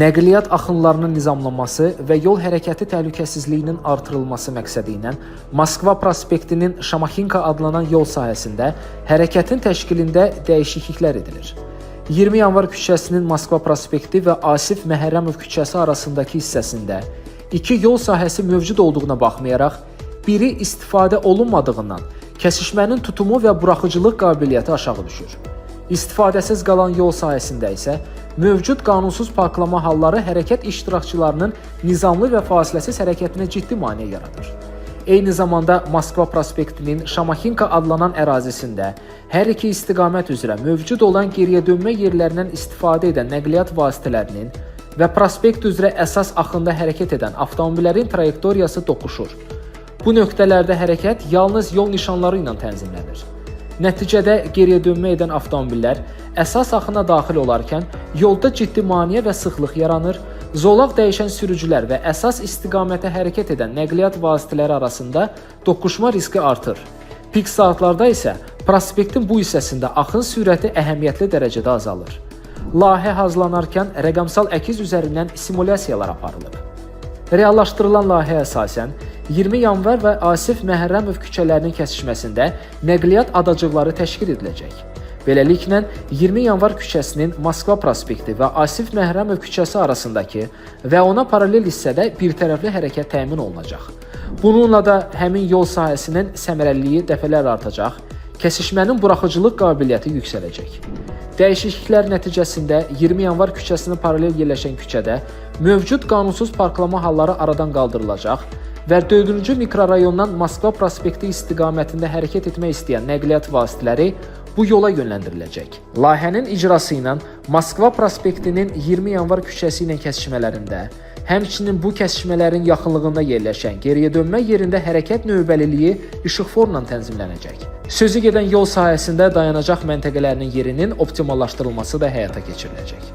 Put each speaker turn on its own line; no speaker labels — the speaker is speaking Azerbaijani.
Nəqliyyat axınlarının nizamlanması və yol hərəkəti təhlükəsizliyinin artırılması məqsədi ilə Moskva prospektinin Şamaxinka adlanan yol sahəsində hərəkətin təşkilində dəyişikliklər edilir. 20 yanvar küçəsinin Moskva prospekti və Asif Məhərrəmov küçəsi arasındakı hissəsində iki yol sahəsi mövcud olduğuna baxmayaraq, biri istifadə olunmadığından kəsişmənin tutumu və buraxıcılıq qabiliyyəti aşağı düşür. İstifadəsiz qalan yol sahəsində isə mövcud qanunsuz parklama halları hərəkət iştirakçılarının nizamlı və fasiləsiz hərəkətinə ciddi maneə yaradır. Eyni zamanda Moskva prospektinin Şamaxinka adlanan ərazisində hər iki istiqamət üzrə mövcud olan geriyə dönmə yerlərindən istifadə edən nəqliyyat vasitələrinin və prospekt üzrə əsas axında hərəkət edən avtomobillərin trayektoriyası toqquşur. Bu nöqtələrdə hərəkət yalnız yol nişanları ilə tənzimlənir. Nəticədə geriyə dönmə edən avtomobillər əsas axına daxil olarkən yolda ciddi maneə və sıxlıq yaranır, zolaq dəyişən sürücülər və əsas istiqamətə hərəkət edən nəqliyyat vasitələri arasında toqquşma riski artır. Pik saatlarda isə prospektin bu hissəsində axın sürəti əhəmiyyətli dərəcədə azalır. Layihə hazırlanarkən rəqəmsal əkiz üzərindən simulyasiyalar aparılıb. Reallaşdırılan layihəyə əsasən 20 yanvar və Asif Məhərrəmov küçələrinin kəsişməsində nəqliyyat adacıqları təşkil ediləcək. Beləliklə, 20 yanvar küçəsinin Moskva prospekti və Asif Məhərrəmov küçəsi arasındakı və ona paralel hissədə birtərəfli hərəkət təmin olunacaq. Bununla da həmin yol sahəsinin səmərəliliyi dəfələrlə artacaq, kəsişmənin buraxıcılıq qabiliyyəti yüksələcək. Dəyişikliklər nəticəsində 20 yanvar küçəsinin paralel yerləşən küçədə mövcud qanunsuz parklama halları aradan qaldırılacaq və 4-cü mikrorayondan Moskva prospekti istiqamətində hərəkət etmək istəyən nəqliyyat vasitələri bu yola yönləndiriləcək. Layihənin icrası ilə Moskva prospektinin 20 yanvar küçəsi ilə kəsişmələrində, həmçinin bu kəsişmələrin yaxınlığında yerləşən geriyə dönmə yerində hərəkət növbəliliyi işıqforla tənzimlənəcək. Sözü gedən yol sahəsində dayanacaq məntəqələrinin yerinin optimallaşdırılması da həyata keçiriləcək.